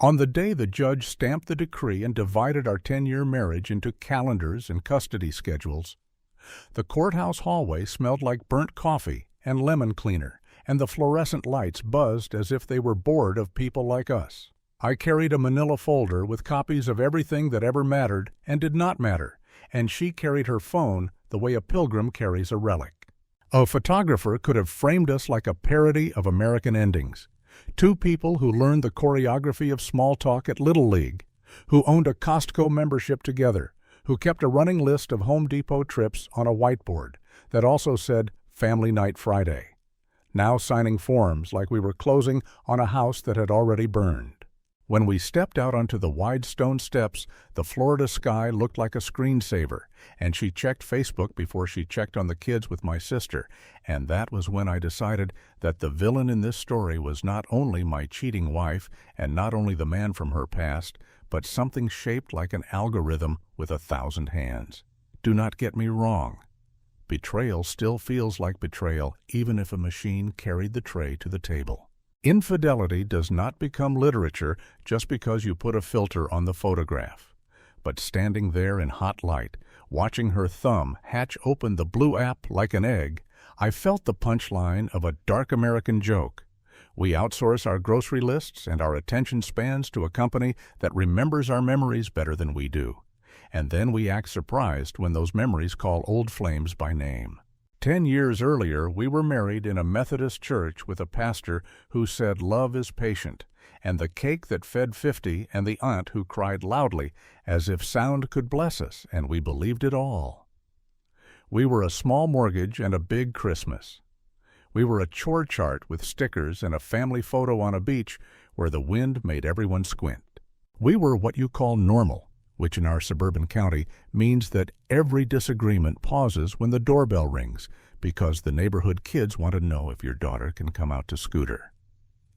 On the day the judge stamped the decree and divided our 10-year marriage into calendars and custody schedules, the courthouse hallway smelled like burnt coffee and lemon cleaner, and the fluorescent lights buzzed as if they were bored of people like us. I carried a manila folder with copies of everything that ever mattered and did not matter, and she carried her phone the way a pilgrim carries a relic. A photographer could have framed us like a parody of American endings. Two people who learned the choreography of small talk at Little League, who owned a Costco membership together, who kept a running list of Home Depot trips on a whiteboard that also said Family Night Friday, now signing forms like we were closing on a house that had already burned. When we stepped out onto the wide stone steps, the Florida sky looked like a screensaver, and she checked Facebook before she checked on the kids with my sister, and that was when I decided that the villain in this story was not only my cheating wife and not only the man from her past, but something shaped like an algorithm with 1,000 hands. Do not get me wrong. Betrayal still feels like betrayal, even if a machine carried the tray to the table. Infidelity does not become literature just because you put a filter on the photograph. But standing there in hot light, watching her thumb hatch open the blue app like an egg, I felt the punchline of a dark American joke. We outsource our grocery lists and our attention spans to a company that remembers our memories better than we do. And then we act surprised when those memories call old flames by name. 10 years earlier, we were married in a Methodist church with a pastor who said love is patient, and the cake that fed 50 and the aunt who cried loudly as if sound could bless us, and we believed it all. We were a small mortgage and a big Christmas. We were a chore chart with stickers and a family photo on a beach where the wind made everyone squint. We were what you call normal, which in our suburban county means that every disagreement pauses when the doorbell rings because the neighborhood kids want to know if your daughter can come out to scooter.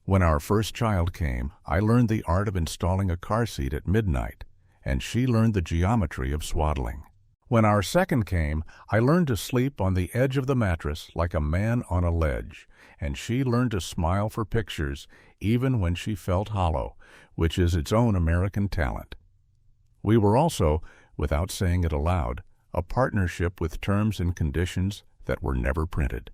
When our first child came, I learned the art of installing a car seat at midnight, and she learned the geometry of swaddling. When our second came, I learned to sleep on the edge of the mattress like a man on a ledge, and she learned to smile for pictures even when she felt hollow, which is its own American talent. We were also, without saying it aloud, a partnership with terms and conditions that were never printed.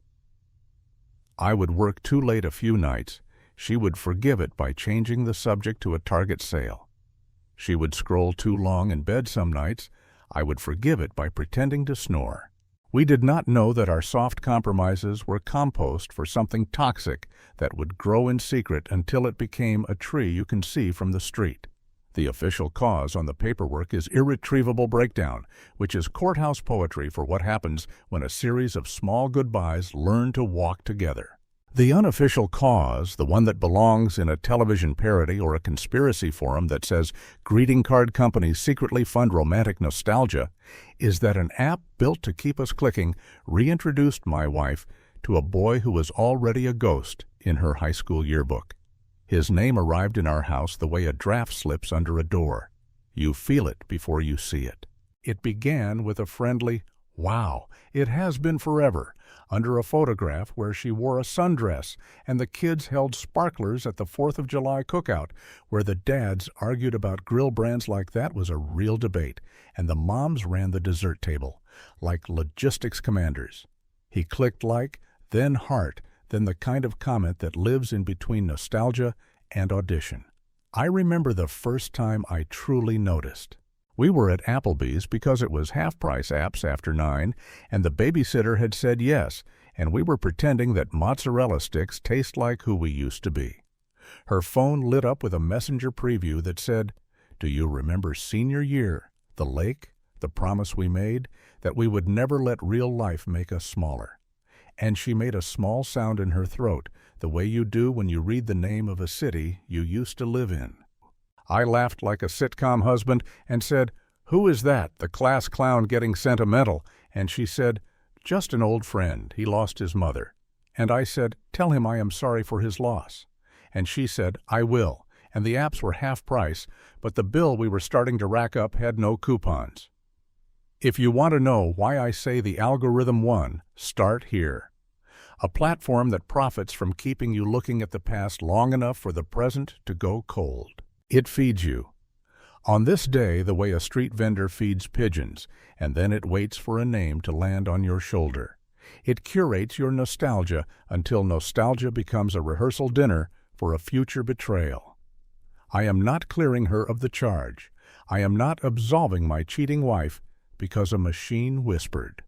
I would work too late a few nights. She would forgive it by changing the subject to a Target sale. She would scroll too long in bed some nights. I would forgive it by pretending to snore. We did not know that our soft compromises were compost for something toxic that would grow in secret until it became a tree you can see from the street. The official cause on the paperwork is irretrievable breakdown, which is courthouse poetry for what happens when a series of small goodbyes learn to walk together. The unofficial cause, the one that belongs in a television parody or a conspiracy forum that says greeting card companies secretly fund romantic nostalgia, is that an app built to keep us clicking reintroduced my wife to a boy who was already a ghost in her high school yearbook. His name arrived in our house the way a draft slips under a door. You feel it before you see it. It began with a friendly, "Wow, it has been forever," under a photograph where she wore a sundress and the kids held sparklers at the 4th of July cookout, where the dads argued about grill brands like that was a real debate, and the moms ran the dessert table, like logistics commanders. He clicked like, then heart, then the kind of comment that lives in between nostalgia and audition. I remember the first time I truly noticed. We were at Applebee's because it was half-price apps after 9, and the babysitter had said yes, and we were pretending that mozzarella sticks taste like who we used to be. Her phone lit up with a messenger preview that said, "Do you remember senior year, the lake, the promise we made, that we would never let real life make us smaller?" And she made a small sound in her throat, the way you do when you read the name of a city you used to live in. I laughed like a sitcom husband and said, "Who is that, the class clown getting sentimental?" And she said, "Just an old friend. He lost his mother." And I said, "Tell him I am sorry for his loss." And she said, "I will." And the apps were half price, but the bill we were starting to rack up had no coupons. If you want to know why I say the algorithm won, start here. A platform that profits from keeping you looking at the past long enough for the present to go cold. It feeds you. On this day, the way a street vendor feeds pigeons, and then it waits for a name to land on your shoulder. It curates your nostalgia until nostalgia becomes a rehearsal dinner for a future betrayal. I am not clearing her of the charge. I am not absolving my cheating wife because a machine whispered.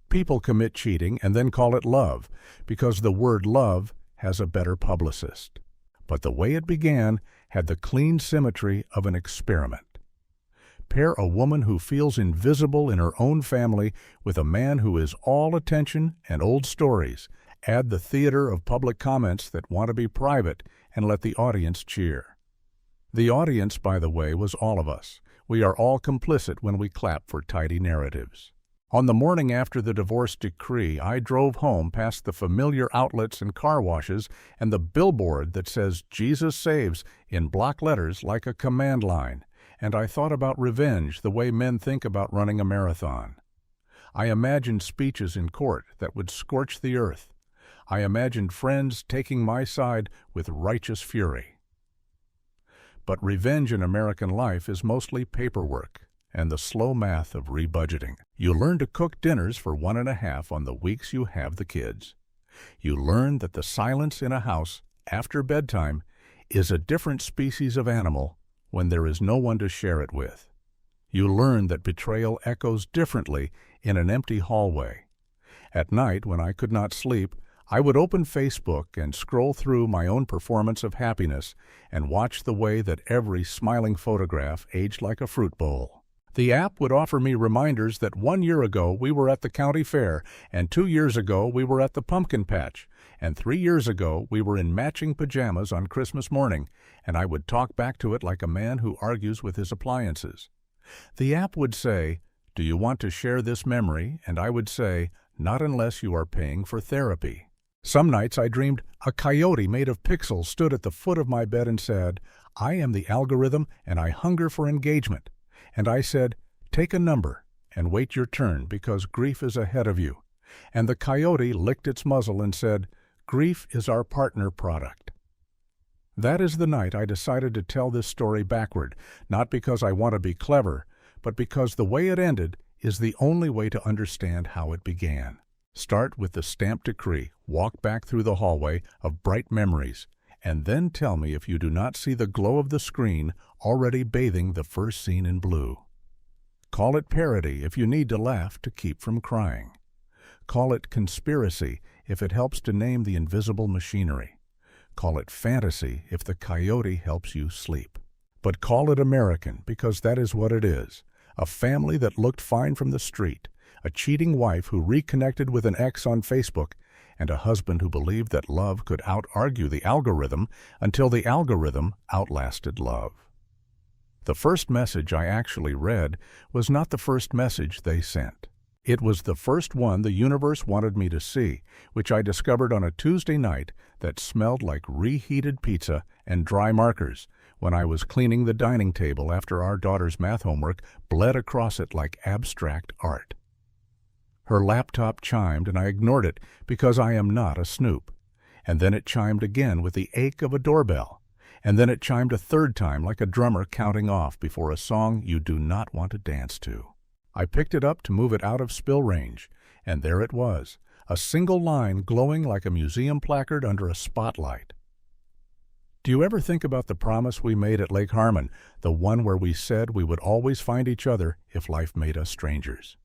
People commit cheating and then call it love because the word love has a better publicist. But the way it began had the clean symmetry of an experiment. Pair a woman who feels invisible in her own family with a man who is all attention and old stories. Add the theater of public comments that want to be private and let the audience cheer. The audience, by the way, was all of us. We are all complicit when we clap for tidy narratives. On the morning after the divorce decree, I drove home past the familiar outlets and car washes and the billboard that says Jesus Saves in block letters like a command line, and I thought about revenge the way men think about running a marathon. I imagined speeches in court that would scorch the earth. I imagined friends taking my side with righteous fury. But revenge in American life is mostly paperwork and the slow math of rebudgeting. You learn to cook dinners for 1.5 on the weeks you have the kids. You learn that the silence in a house after bedtime is a different species of animal when there is no one to share it with. You learn that betrayal echoes differently in an empty hallway. At night, when I could not sleep, I would open Facebook and scroll through my own performance of happiness and watch the way that every smiling photograph aged like a fruit bowl. The app would offer me reminders that 1 year ago we were at the county fair, and 2 years ago we were at the pumpkin patch, and 3 years ago we were in matching pajamas on Christmas morning, and I would talk back to it like a man who argues with his appliances. The app would say, "Do you want to share this memory?" And I would say, "Not unless you are paying for therapy." Some nights I dreamed a coyote made of pixels stood at the foot of my bed and said, "I am the algorithm and I hunger for engagement." And I said, "Take a number and wait your turn because grief is ahead of you." And the coyote licked its muzzle and said, "Grief is our partner product." That is the night I decided to tell this story backward, not because I want to be clever, but because the way it ended is the only way to understand how it began. Start with the stamped decree, walk back through the hallway of bright memories, and then tell me if you do not see the glow of the screen already bathing the first scene in blue. Call it parody if you need to laugh to keep from crying. Call it conspiracy if it helps to name the invisible machinery. Call it fantasy if the coyote helps you sleep. But call it American because that is what it is. A family that looked fine from the street, a cheating wife who reconnected with an ex on Facebook, and a husband who believed that love could out-argue the algorithm until the algorithm outlasted love. The first message I actually read was not the first message they sent. It was the first one the universe wanted me to see, which I discovered on a Tuesday night that smelled like reheated pizza and dry markers when I was cleaning the dining table after our daughter's math homework bled across it like abstract art. Her laptop chimed and I ignored it because I am not a snoop. And then it chimed again with the ache of a doorbell. And then it chimed a third time like a drummer counting off before a song you do not want to dance to. I picked it up to move it out of spill range, and there it was, a single line glowing like a museum placard under a spotlight. Do you ever think about the promise we made at Lake Harmon, the one where we said we would always find each other if life made us strangers?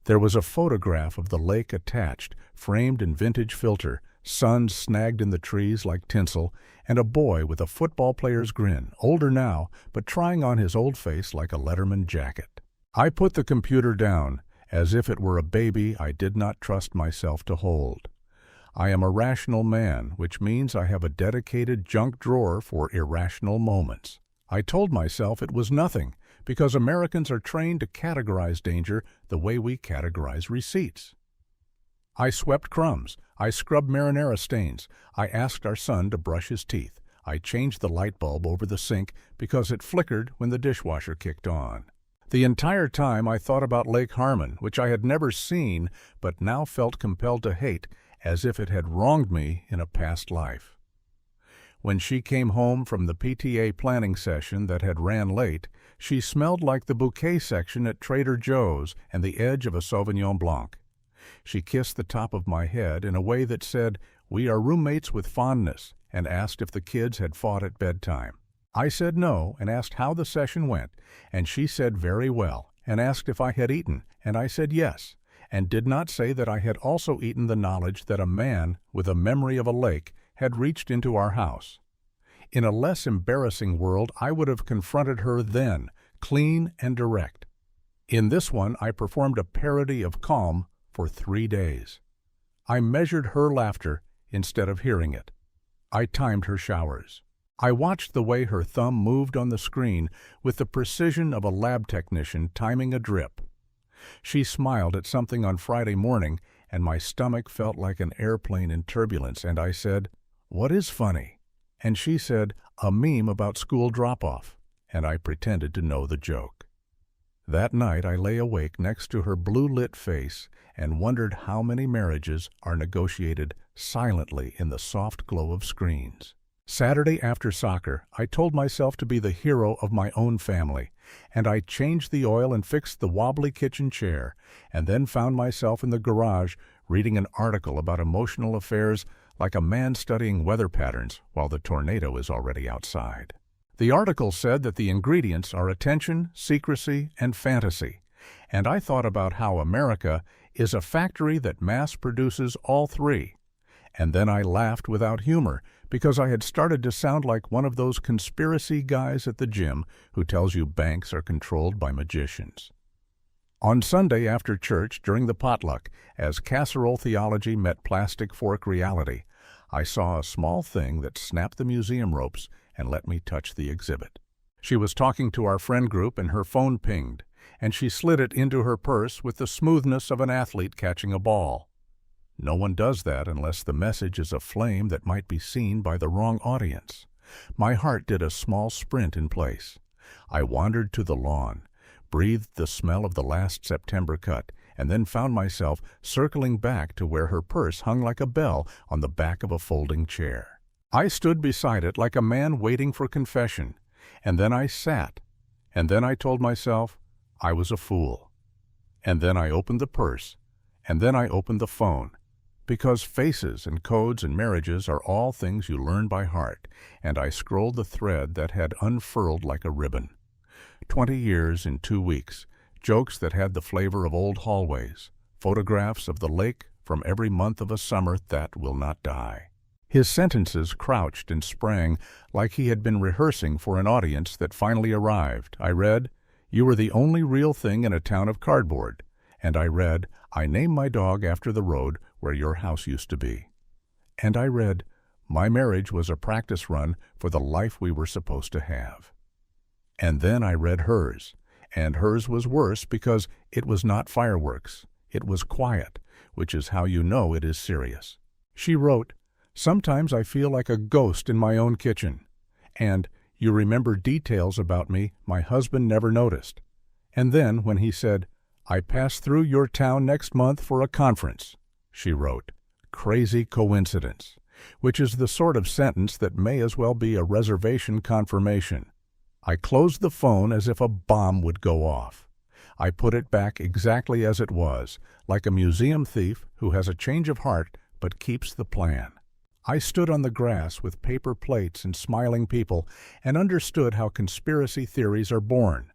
There was a photograph of the lake attached, framed in vintage filter, suns snagged in the trees like tinsel, and a boy with a football player's grin, older now, but trying on his old face like a Letterman jacket. I put the computer down, as if it were a baby I did not trust myself to hold. I am a rational man, which means I have a dedicated junk drawer for irrational moments. I told myself it was nothing, because Americans are trained to categorize danger the way we categorize receipts. I swept crumbs. I scrubbed marinara stains. I asked our son to brush his teeth. I changed the light bulb over the sink because it flickered when the dishwasher kicked on. The entire time I thought about Lake Harmon, which I had never seen but now felt compelled to hate, as if it had wronged me in a past life. When she came home from the PTA planning session that had ran late, she smelled like the bouquet section at Trader Joe's and the edge of a Sauvignon Blanc. She kissed the top of my head in a way that said, "We are roommates with fondness," and asked if the kids had fought at bedtime. I said no and asked how the session went, and she said very well, and asked if I had eaten, and I said yes, and did not say that I had also eaten the knowledge that a man with a memory of a lake had reached into our house. In a less embarrassing world, I would have confronted her then, clean and direct. In this one, I performed a parody of calm for 3 days. I measured her laughter instead of hearing it. I timed her showers. I watched the way her thumb moved on the screen with the precision of a lab technician timing a drip. She smiled at something on Friday morning, and my stomach felt like an airplane in turbulence, and I said, "What is funny?" And she said, "A meme about school drop-off," and I pretended to know the joke. That night I lay awake next to her blue-lit face and wondered how many marriages are negotiated silently in the soft glow of screens. Saturday after soccer, I told myself to be the hero of my own family, and I changed the oil and fixed the wobbly kitchen chair, and then found myself in the garage reading an article about emotional affairs like a man studying weather patterns while the tornado is already outside. The article said that the ingredients are attention, secrecy, and fantasy, and I thought about how America is a factory that mass produces all three. And then I laughed without humor because I had started to sound like one of those conspiracy guys at the gym who tells you banks are controlled by magicians. On Sunday after church during the potluck, as casserole theology met plastic fork reality, I saw a small thing that snapped the museum ropes and let me touch the exhibit. She was talking to our friend group and her phone pinged, and she slid it into her purse with the smoothness of an athlete catching a ball. No one does that unless the message is a flame that might be seen by the wrong audience. My heart did a small sprint in place. I wandered to the lawn, breathed the smell of the last September cut, and then found myself circling back to where her purse hung like a bell on the back of a folding chair. I stood beside it like a man waiting for confession, and then I sat, and then I told myself I was a fool. And then I opened the purse, and then I opened the phone, because faces and codes and marriages are all things you learn by heart, and I scrolled the thread that had unfurled like a ribbon. 20 years in 2 weeks, jokes that had the flavor of old hallways, photographs of the lake from every month of a summer that will not die. His sentences crouched and sprang like he had been rehearsing for an audience that finally arrived. I read, "You were the only real thing in a town of cardboard." And I read, "I named my dog after the road where your house used to be." And I read, "My marriage was a practice run for the life we were supposed to have." And then I read hers, and hers was worse because it was not fireworks. It was quiet, which is how you know it is serious. She wrote, "Sometimes I feel like a ghost in my own kitchen." And, "You remember details about me my husband never noticed." And then, when he said, "I pass through your town next month for a conference," she wrote, "Crazy coincidence," which is the sort of sentence that may as well be a reservation confirmation. I closed the phone as if a bomb would go off. I put it back exactly as it was, like a museum thief who has a change of heart but keeps the plan. I stood on the grass with paper plates and smiling people and understood how conspiracy theories are born.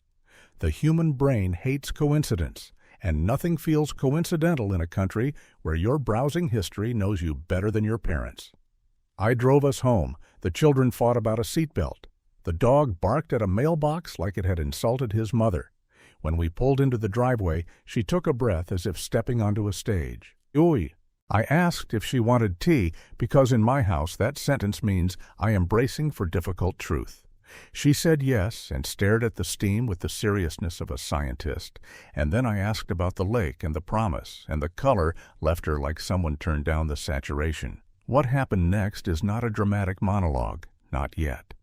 The human brain hates coincidence, and nothing feels coincidental in a country where your browsing history knows you better than your parents. I drove us home. The children fought about a seatbelt. The dog barked at a mailbox like it had insulted his mother. When we pulled into the driveway, she took a breath as if stepping onto a stage. "Ooh." I asked if she wanted tea because in my house that sentence means I am bracing for difficult truth. She said yes and stared at the steam with the seriousness of a scientist, and then I asked about the lake and the promise, and the color left her like someone turned down the saturation. What happened next is not a dramatic monologue, not yet.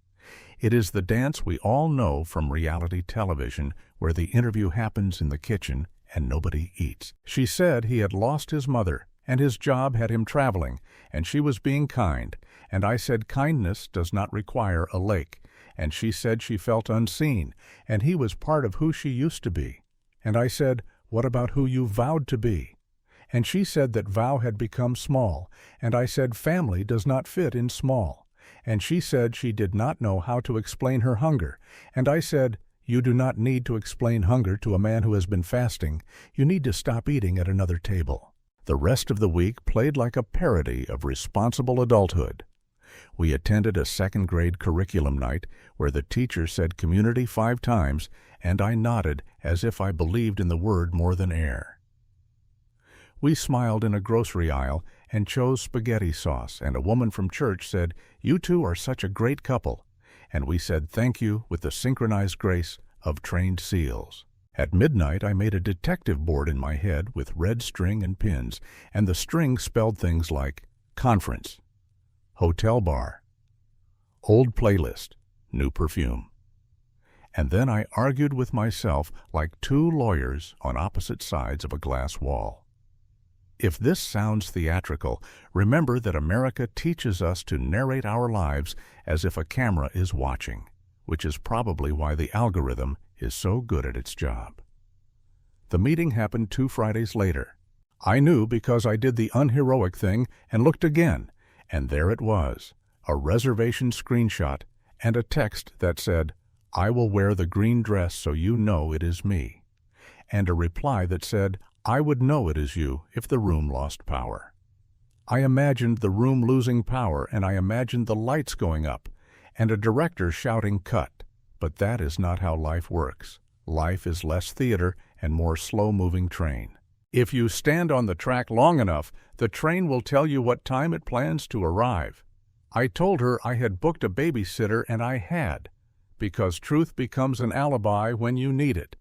It is the dance we all know from reality television where the interview happens in the kitchen and nobody eats. She said he had lost his mother, and his job had him traveling, and she was being kind, and I said kindness does not require a lake, and she said she felt unseen, and he was part of who she used to be. And I said, what about who you vowed to be? And she said that vow had become small, and I said family does not fit in small. And she said she did not know how to explain her hunger, and I said, you do not need to explain hunger to a man who has been fasting. You need to stop eating at another table. The rest of the week played like a parody of responsible adulthood. We attended a second-grade curriculum night where the teacher said community 5 times, and I nodded as if I believed in the word more than air. We smiled in a grocery aisle and chose spaghetti sauce, and a woman from church said, you two are such a great couple. And we said thank you with the synchronized grace of trained seals. At midnight, I made a detective board in my head with red string and pins, and the string spelled things like conference, hotel bar, old playlist, new perfume. And then I argued with myself like 2 lawyers on opposite sides of a glass wall. If this sounds theatrical, remember that America teaches us to narrate our lives as if a camera is watching, which is probably why the algorithm is so good at its job. The meeting happened 2 Fridays later. I knew because I did the unheroic thing and looked again, and there it was, a reservation screenshot and a text that said, I will wear the green dress so you know it is me, and a reply that said, I would know it is you if the room lost power. I imagined the room losing power, and I imagined the lights going up, and a director shouting cut. But that is not how life works. Life is less theater and more slow-moving train. If you stand on the track long enough, the train will tell you what time it plans to arrive. I told her I had booked a babysitter, and I had, because truth becomes an alibi when you need it.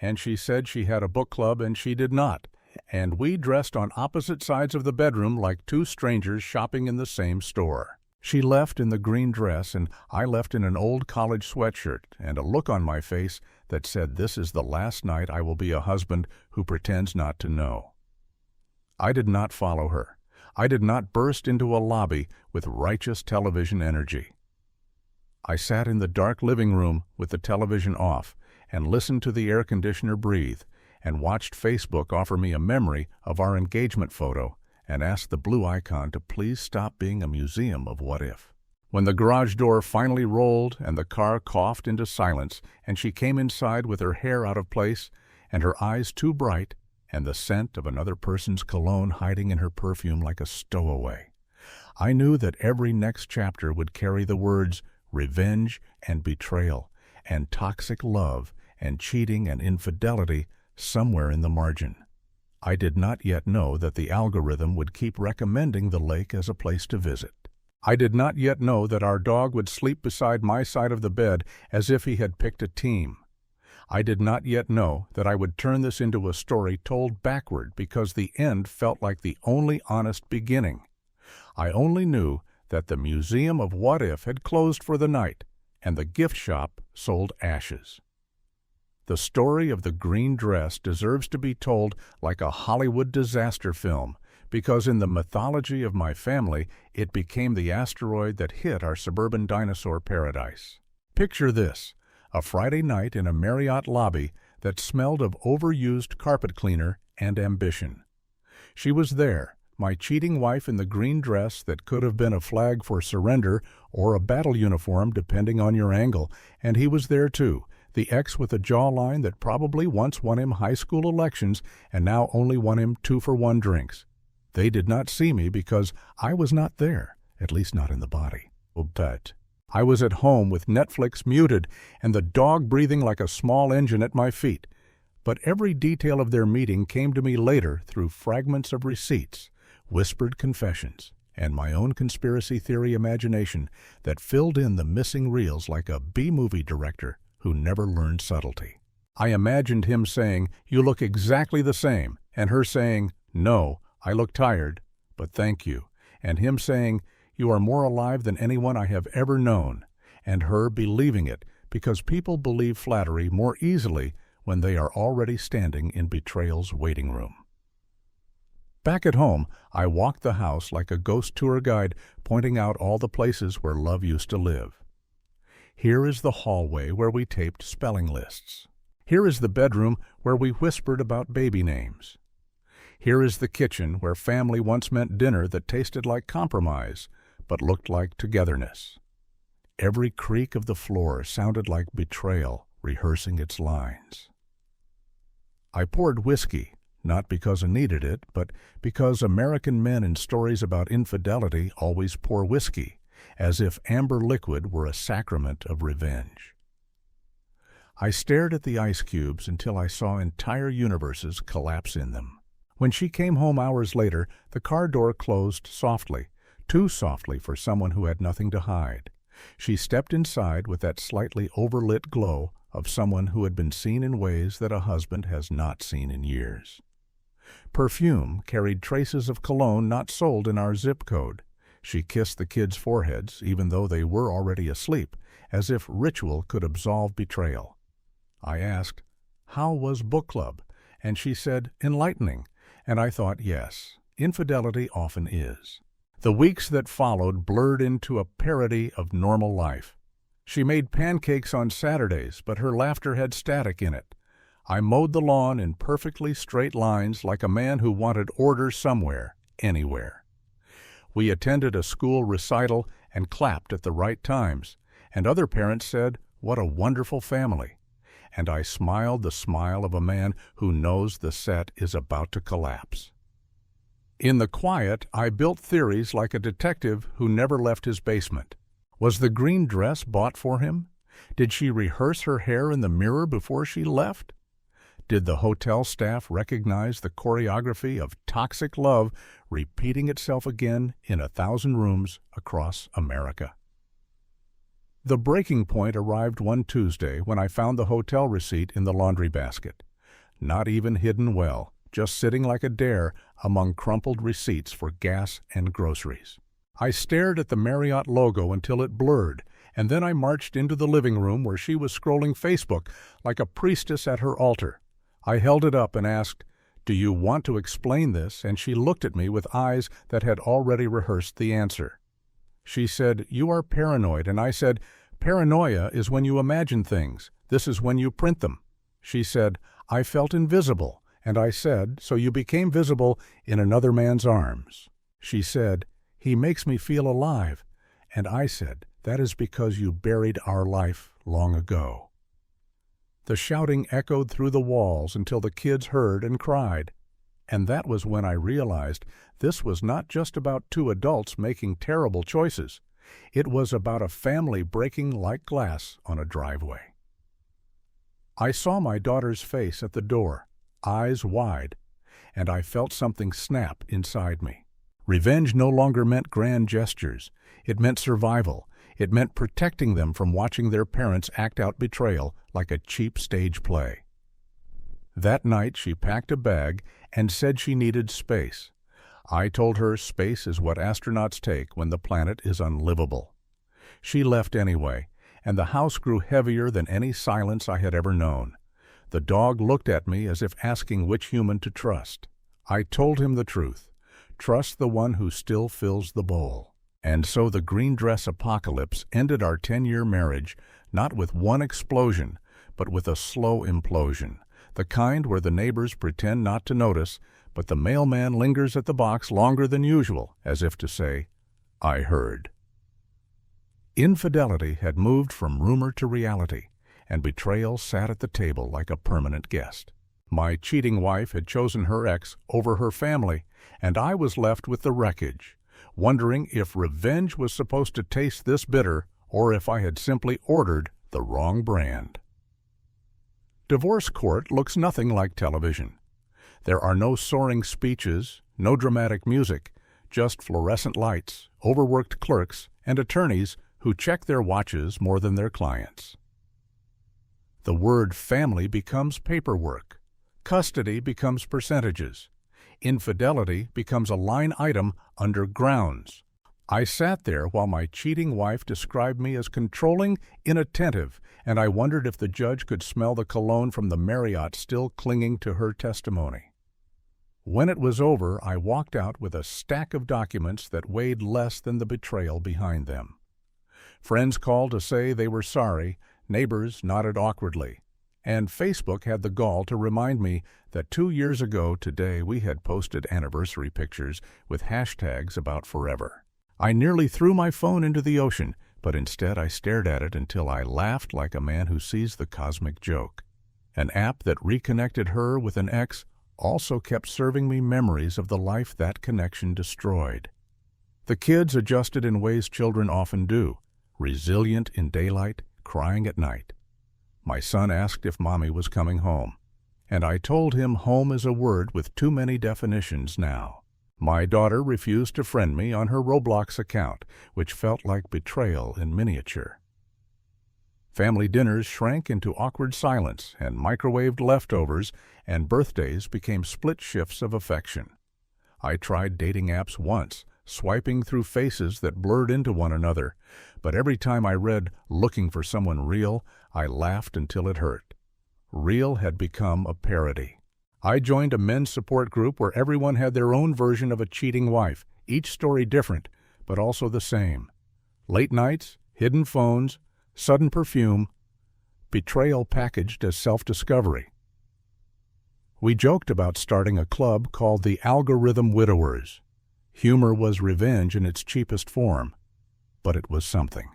And she said she had a book club and she did not, and we dressed on opposite sides of the bedroom like 2 strangers shopping in the same store. She left in the green dress and I left in an old college sweatshirt and a look on my face that said this is the last night I will be a husband who pretends not to know. I did not follow her. I did not burst into a lobby with righteous television energy. I sat in the dark living room with the television off and listened to the air conditioner breathe, and watched Facebook offer me a memory of our engagement photo and asked the blue icon to please stop being a museum of what if. When the garage door finally rolled and the car coughed into silence and she came inside with her hair out of place and her eyes too bright and the scent of another person's cologne hiding in her perfume like a stowaway, I knew that every next chapter would carry the words revenge and betrayal and toxic love and cheating and infidelity somewhere in the margin. I did not yet know that the algorithm would keep recommending the lake as a place to visit. I did not yet know that our dog would sleep beside my side of the bed as if he had picked a team. I did not yet know that I would turn this into a story told backward because the end felt like the only honest beginning. I only knew that the Museum of What If had closed for the night, and the gift shop sold ashes. The story of the green dress deserves to be told like a Hollywood disaster film, because in the mythology of my family, it became the asteroid that hit our suburban dinosaur paradise. Picture this, a Friday night in a Marriott lobby that smelled of overused carpet cleaner and ambition. She was there, my cheating wife in the green dress that could have been a flag for surrender or a battle uniform depending on your angle, and he was there too, the ex with a jawline that probably once won him high school elections and now only won him 2-for-1 drinks. They did not see me because I was not there, at least not in the body. But I was at home with Netflix muted and the dog breathing like a small engine at my feet. But every detail of their meeting came to me later through fragments of receipts, whispered confessions, and my own conspiracy theory imagination that filled in the missing reels like a B-movie director who never learned subtlety. I imagined him saying, "You look exactly the same," and her saying, "No, I look tired, but thank you," and him saying, "You are more alive than anyone I have ever known," and her believing it because people believe flattery more easily when they are already standing in betrayal's waiting room. Back at home, I walked the house like a ghost tour guide, pointing out all the places where love used to live. Here is the hallway where we taped spelling lists. Here is the bedroom where we whispered about baby names. Here is the kitchen where family once meant dinner that tasted like compromise, but looked like togetherness. Every creak of the floor sounded like betrayal rehearsing its lines. I poured whiskey, not because I needed it, but because American men in stories about infidelity always pour whiskey, as if amber liquid were a sacrament of revenge. I stared at the ice cubes until I saw entire universes collapse in them. When she came home hours later, the car door closed softly, too softly for someone who had nothing to hide. She stepped inside with that slightly overlit glow of someone who had been seen in ways that a husband has not seen in years. Perfume carried traces of cologne not sold in our zip code. She kissed the kids' foreheads, even though they were already asleep, as if ritual could absolve betrayal. I asked, "How was book club?" And she said, "Enlightening." And I thought, yes, infidelity often is. The weeks that followed blurred into a parody of normal life. She made pancakes on Saturdays, but her laughter had static in it. I mowed the lawn in perfectly straight lines like a man who wanted order somewhere, anywhere. We attended a school recital and clapped at the right times, and other parents said, "What a wonderful family." And I smiled the smile of a man who knows the set is about to collapse. In the quiet, I built theories like a detective who never left his basement. Was the green dress bought for him? Did she rehearse her hair in the mirror before she left? Did the hotel staff recognize the choreography of toxic love repeating itself again in 1,000 rooms across America? The breaking point arrived one Tuesday when I found the hotel receipt in the laundry basket. Not even hidden well, just sitting like a dare among crumpled receipts for gas and groceries. I stared at the Marriott logo until it blurred, and then I marched into the living room where she was scrolling Facebook like a priestess at her altar. I held it up and asked, "Do you want to explain this?" And she looked at me with eyes that had already rehearsed the answer. She said, "You are paranoid," and I said, "Paranoia is when you imagine things. This is when you print them." She said, "I felt invisible," and I said, "So you became visible in another man's arms." She said, "He makes me feel alive," and I said, "That is because you buried our life long ago." The shouting echoed through the walls until the kids heard and cried. And that was when I realized this was not just about two adults making terrible choices. It was about a family breaking like glass on a driveway. I saw my daughter's face at the door, eyes wide, and I felt something snap inside me. Revenge no longer meant grand gestures. It meant survival. It meant protecting them from watching their parents act out betrayal like a cheap stage play. That night she packed a bag and said she needed space. I told her space is what astronauts take when the planet is unlivable. She left anyway, and the house grew heavier than any silence I had ever known. The dog looked at me as if asking which human to trust. I told him the truth. Trust the one who still fills the bowl. And so the green dress apocalypse ended our 10-year marriage, not with one explosion, but with a slow implosion, the kind where the neighbors pretend not to notice, but the mailman lingers at the box longer than usual, as if to say, "I heard." Infidelity had moved from rumor to reality, and betrayal sat at the table like a permanent guest. My cheating wife had chosen her ex over her family, and I was left with the wreckage, wondering if revenge was supposed to taste this bitter or if I had simply ordered the wrong brand. Divorce court looks nothing like television. There are no soaring speeches, no dramatic music, just fluorescent lights, overworked clerks, and attorneys who check their watches more than their clients. The word family becomes paperwork. Custody becomes percentages. Infidelity becomes a line item under grounds. I sat there while my cheating wife described me as controlling, inattentive, and I wondered if the judge could smell the cologne from the Marriott still clinging to her testimony. When it was over, I walked out with a stack of documents that weighed less than the betrayal behind them. Friends called to say they were sorry, neighbors nodded awkwardly, and Facebook had the gall to remind me that 2 years ago today we had posted anniversary pictures with hashtags about forever. I nearly threw my phone into the ocean, but instead I stared at it until I laughed like a man who sees the cosmic joke. An app that reconnected her with an ex also kept serving me memories of the life that connection destroyed. The kids adjusted in ways children often do, resilient in daylight, crying at night. My son asked if Mommy was coming home, and I told him home is a word with too many definitions now. My daughter refused to friend me on her Roblox account, which felt like betrayal in miniature. Family dinners shrank into awkward silence, and microwaved leftovers and birthdays became split shifts of affection. I tried dating apps once, swiping through faces that blurred into one another, but every time I read "looking for someone real," I laughed until it hurt. Real had become a parody. I joined a men's support group where everyone had their own version of a cheating wife, each story different, but also the same. Late nights, hidden phones, sudden perfume, betrayal packaged as self-discovery. We joked about starting a club called the Algorithm Widowers. Humor was revenge in its cheapest form, but it was something.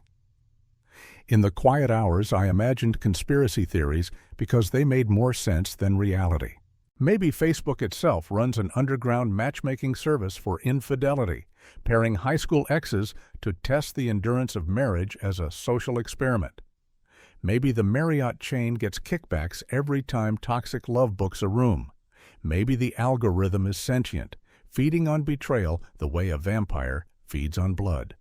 In the quiet hours, I imagined conspiracy theories because they made more sense than reality. Maybe Facebook itself runs an underground matchmaking service for infidelity, pairing high school exes to test the endurance of marriage as a social experiment. Maybe the Marriott chain gets kickbacks every time toxic love books a room. Maybe the algorithm is sentient, feeding on betrayal the way a vampire feeds on blood.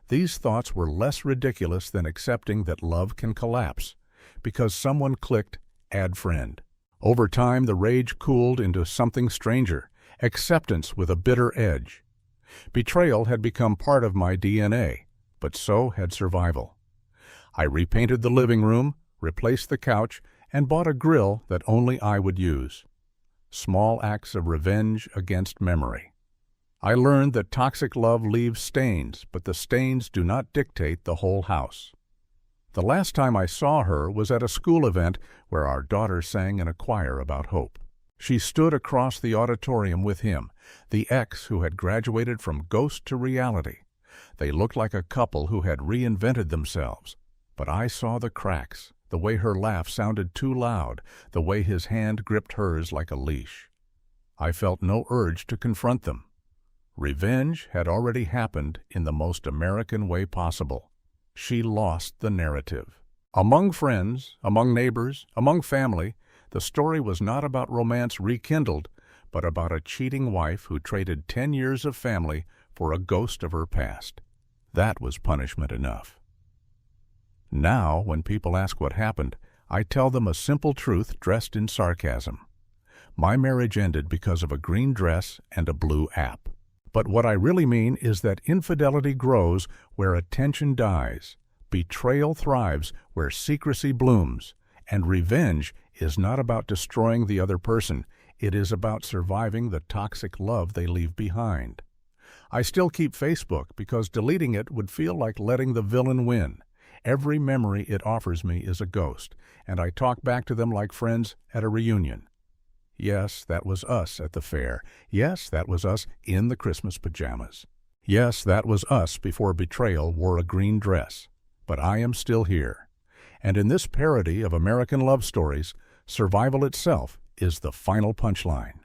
These thoughts were less ridiculous than accepting that love can collapse because someone clicked "add friend." Over time, the rage cooled into something stranger, acceptance with a bitter edge. Betrayal had become part of my DNA, but so had survival. I repainted the living room, replaced the couch, and bought a grill that only I would use. Small acts of revenge against memory. I learned that toxic love leaves stains, but the stains do not dictate the whole house. The last time I saw her was at a school event where our daughter sang in a choir about hope. She stood across the auditorium with him, the ex who had graduated from ghost to reality. They looked like a couple who had reinvented themselves. But I saw the cracks, the way her laugh sounded too loud, the way his hand gripped hers like a leash. I felt no urge to confront them. Revenge had already happened in the most American way possible. She lost the narrative. Among friends, among neighbors, among family, the story was not about romance rekindled, but about a cheating wife who traded 10 years of family for a ghost of her past. That was punishment enough. Now, when people ask what happened, I tell them a simple truth dressed in sarcasm. My marriage ended because of a green dress and a blue app. But what I really mean is that infidelity grows where attention dies, betrayal thrives where secrecy blooms, and revenge is not about destroying the other person, it is about surviving the toxic love they leave behind. I still keep Facebook because deleting it would feel like letting the villain win. Every memory it offers me is a ghost, and I talk back to them like friends at a reunion. Yes, that was us at the fair. Yes, that was us in the Christmas pajamas. Yes, that was us before betrayal wore a green dress. But I am still here. And in this parody of American love stories, survival itself is the final punchline.